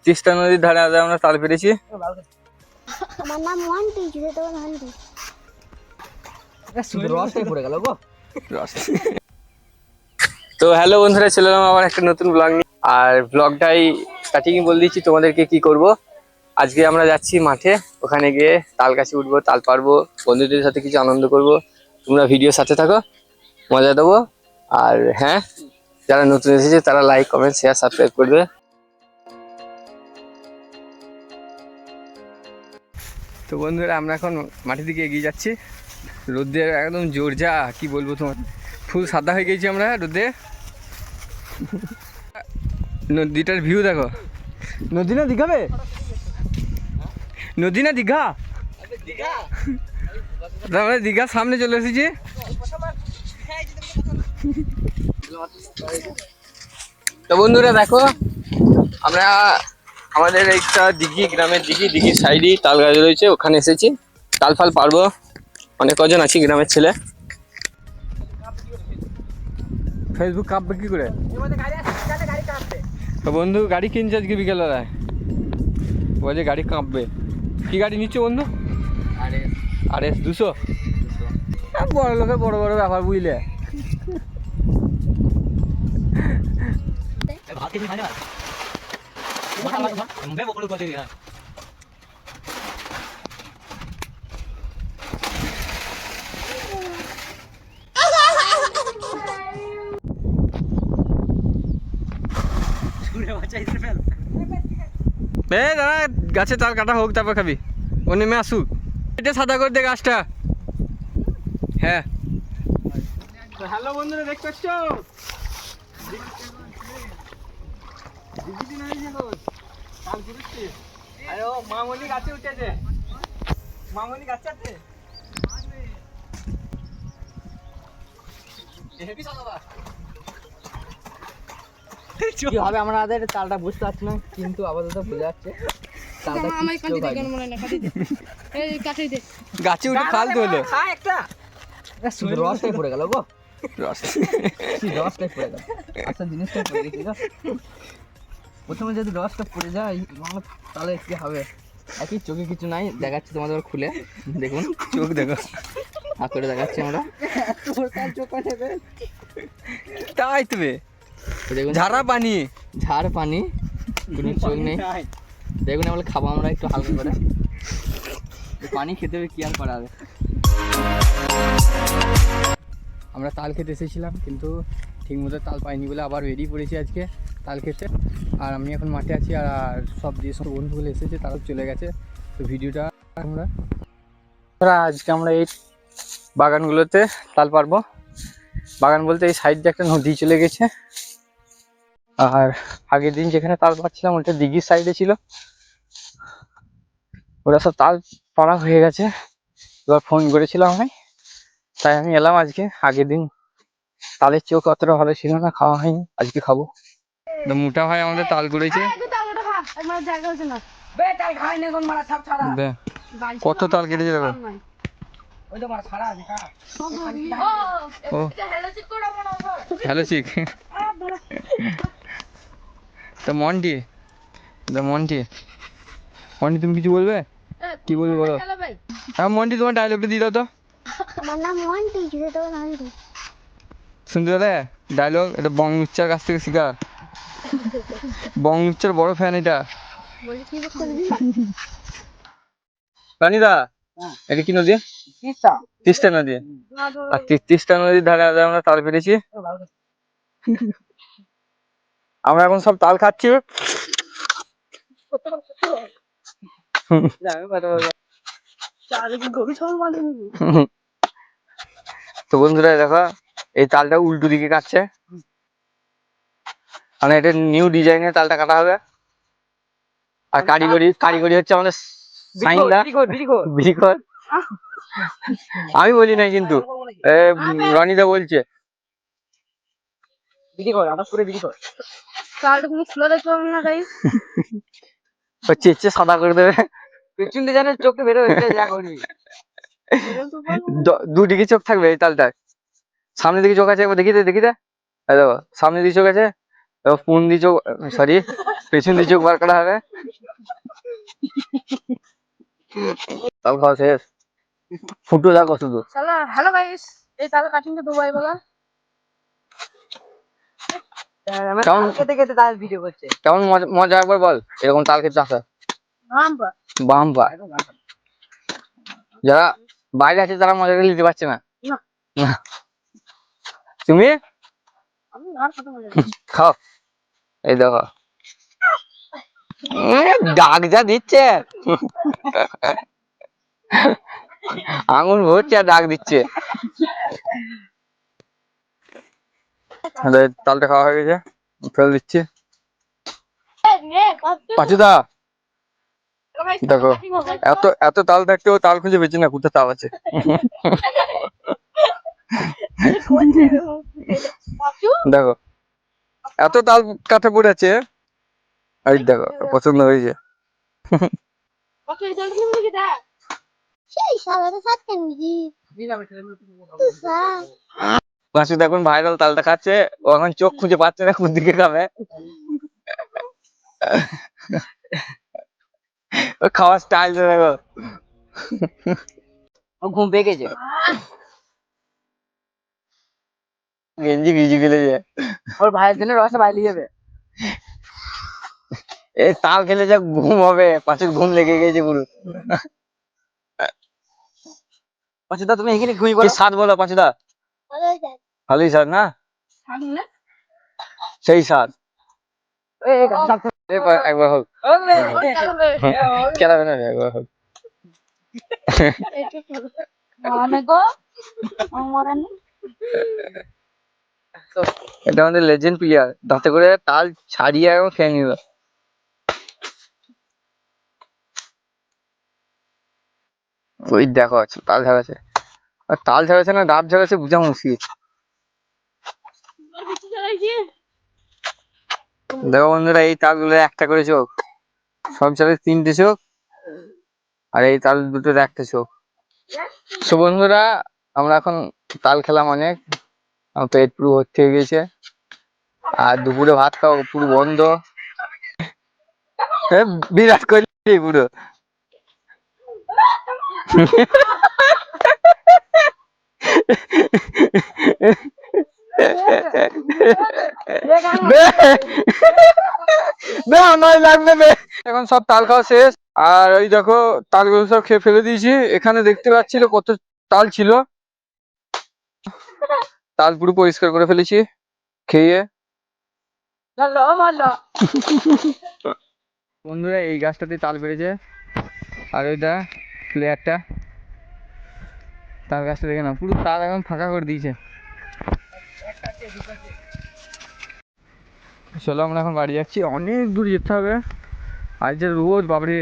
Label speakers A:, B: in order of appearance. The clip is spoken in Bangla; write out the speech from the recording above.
A: তিস্তা নদীর ধারে আজ আমরা তাল পেরেছি।
B: আমার নাম ওয়ান্টি, জুড়ে দেবো হান্টি।
C: রসটাই পড়ে গেল গো।
A: তো হ্যালো বন্ধুরা, চলে এলাম আবার একটা নতুন ব্লগ নিয়ে। আর ব্লগটাই স্টার্টিং বলে দিচ্ছি তোমাদেরকে কি করব। আজকে আমরা যাচ্ছি মাঠে, ওখানে গিয়ে তাল গাছে উঠবো, তাল পারবো, বন্ধুদের সাথে কিছু আনন্দ করব। তোমরা ভিডিও সাথে থাকো, মজা দেবো। আর হ্যাঁ, যারা নতুন এসেছে তারা লাইক, কমেন্ট, শেয়ার, সাবস্ক্রাইব করবে। তো বন্ধুরা, আমরা এখন মাঠের দিকে এগিয়ে যাচ্ছি। রোদের একদম জোর, যা কি বলবো তোমার, ফুল সাদা হয়ে গেছি আমরা রোদে। নদীটার ভিউ দেখো। নদী না দীঘাবে, নদী না দীঘা, আমরা দীঘার সামনে চলে এসেছি। তো বন্ধুরা দেখো, আমরা আমাদের একটা দিঘি, গ্রামের দিঘির সাইডেই তাল গাছ রয়েছে, ওখানে এসেছি। তাল ফাল পারবো, অনেক কজন আছি গ্রামের ছেলে। ফেসবুক কাঁপবে কি করে? তো বন্ধু গাড়ি কিনছে আজকে বিকেলবেলায়, বলছে গাড়ি কাঁপবে। কি গাড়ি নিচ্ছ বন্ধু? RS 200। বড় লোকের বড় বড় ব্যাপার, বুঝলে। দাদা গাছে তাল কাটা হোক, তারপর খাবি। ও নেমে আসুক, এটা সাদা করে দে গাছটা। হ্যাঁ, হ্যালো বন্ধুরা, দেখতে পাচ্ছ মামনি গাছে উঠেছে, মামনি গাছে আছে।
C: কি হবে আমাদের তালটা বুঝতে পারছি না, কিন্তু আপাতত বোঝা যাচ্ছে তালটা
A: গাছে উঠে ফালতু হলো।
C: রসটাই পড়ে গেল গো।
A: রস
C: রসটাই পড়ে গেল, আচ্ছা জিনিসটাই পড়ে গেছে গো। প্রথমে যদি রসটা পড়ে যায় তাহলে কি হবে? একই চোখে কিছু নাই, দেখাচ্ছি তোমাদের খুলে দেখুন।
A: চোখ দেখো,
C: হাত করে দেখাচ্ছি আমরা।
A: তাই তুমি
C: দেখুন
A: ঝাড়া পানি,
C: ঝাড় পানি, কোনো চোখ নেই। দেখুন আমরা খাবো আমরা একটু হালকা করে, পানি খেতে হবে, কি আর করা হবে।
A: আমরা তাল খেতে এসেছিলাম, কিন্তু ঠিক মতো তাল পাইনি বলে আবার বেরিয়ে পড়েছি আজকে তাল খেতে। আর আমি এখন মাঠে আছি, আর সব যে সব বন্ধুগুলো এসেছে তারা চলে গেছে। তো ভিডিওটা আজকে আমরা এই বাগানগুলোতে তাল পারবো। বাগান বলতে এই সাইড দিয়ে একটা নদী চলে গেছে, আর আগের দিন যেখানে তাল পাচ্ছিলাম ওটা দিঘির সাইডে ছিল। ওরা সব তাল পাড়া হয়ে গেছে, এবার ফোন করেছিলাম আমি, তাই আমি এলাম আজকে। আগের দিন তালের চোখ অতটা ভালো ছিল না, খাওয়া হয়নি, আজকে খাবো। মোটা ভাই আমাদের তাল করেছে, কত তাল কেটেছে দেখো। ও হ্যালো চিক, তো মন্টি তুমি কিছু বলবে? কি বলবে বলো? হ্যাঁ মন্টি, তোমার ডায়লগটা দিয়ে দাও তো।
B: আমার নাম ওয়ান্টি, জুড়ে দেবো হান্টি।
A: শুনতে পেলে ডায়লগ? এটা বংমিচ্ছার কাছ থেকে শিখা, বংমিচ্ছার বড় ফ্যান এটা। রানিদা, এটা কি নদী? তিস্তা নদী। আর তিস্তা নদীর ধারে আজ আমরা তাল পেরেছি। আমরা এখন সব তাল খাচ্ছি। তো বন্ধুরা দেখো, এই তালটা উল্টো দিকে কাটছে, মানে এটা নিউ ডিজাইনের তালটা কাটা হবে। আর কারিগরি হচ্ছে আমাদের সাইনদা, বিরিকর। আমি বলি নাই কিন্তু, রনিদা বলছে। চেচ্ছে সাদা করে দেবে,
C: পেছনটা জানে চোখে বেরো যা করবি।
A: দুদিকে চোখ থাকবে এই তালটায়। সামনের দিকে চোখ আছে, দেখি দে দেখো সামনের দিকে চোখ আছে, এবার ফোন দিয়ে চোখ, সরি, পেছন দিয়ে চোখ বার করা হবে। তাল খাওয়া শেষ, ফুটো দেখো শুধু।
C: হ্যালো গাইস, এই তাল কাটিংটা দুবাই বলা
A: কেমন
C: খেতে খেতে তাল ভিডিও করছে।
A: কেমন মজা একবার বল, এরকম তাল খেতে আসা বাম্পা। যারা বাইরে আছে তারা মজাটা নিতে পারছে না। না। তুমি খাও, এই দেখো ডাক যা দিচ্ছে, আঙুল ভরছে আর ডাক দিচ্ছে। তালটা খাওয়া হয়ে গেছে, ফেলে দিচ্ছি। পাচুদা দেখো, এত এত তাল থাকতেও তাল খুঁজে পেয়েছি না, কোথায় তাল আছে। দেখো এত তাল কাঠে পড়েছে, এই দেখো পছন্দ হয়েছে।
B: সেই সাদাটা সাতটা নিজি
A: পাচুদা এখন ভাইরাল তালটা খাচ্ছে, ও এখন চোখ খুঁজে পাচ্ছে না কোন দিকে খাবে। ও খাওয়ার স্টাইল দেখো,
C: ও ঘুম পেয়ে গেছে।
A: গেঞ্জি ভিজে ফেলেছে।
C: ওর ভাইয়ের জন্য রসটা বাইরে যাবে।
A: এই তাল খেলে যা ঘুম হবে, পাঁচের ঘুম লেগে গেছে পুরো।
C: পাচুদা তুমি এখানে ঘুমিয়ে
A: কি
C: পড়ো।
A: স্বাদ বলো পাঁচুদা?
B: ভালো হয়েছে
A: ভালোই স্বাদ না, সেই স্বাদ। একবার হোক, কেন না একবার হোক। এটা আমাদের লেজেন্ড প্লেয়ার, দাঁতে করে তাল ছাড়িয়ে এবং খেয়ে নিল। ওই দেখো তাল ঝাড়াচ্ছে, আর তাল ঝাড়াচ্ছে না ডাব ঝাড়াচ্ছে বুঝা মুশকিল। দেখো বন্ধুরা, এই তালগুলো একটা করে চোখ, সব চালে 3টে চোখ, আর এই তাল দুটোর একটা চোখ। তো বন্ধুরা, আমরা এখন তাল খেলাম অনেক, আমার পেট পুরো ভর্তি হয়ে গেছে, আর দুপুরে ভাত খাওয়া পুরো বন্ধ। বিরাট কোহলি পুরো। এখন সব তাল খাওয়া শেষ, আর ওই দেখো তালগুলো সব খেয়ে ফেলে দিয়েছি। এখানে দেখতে পাচ্ছিল কত তাল ছিল, তাল পুরো পরিষ্কার করে ফেলেছি খেয়ে। বন্ধুরা, এই গাছটাতে তাল বেড়েছে, আর ওইটা প্লেয়ারটা, তাল গাছটা দেখে না, পুরো তাল এখন ফাঁকা করে দিয়েছে। চলো আমরা এখন বাড়ি যাচ্ছি, অনেক দূর যেতে হবে, আজ যে রোদ বাবরে।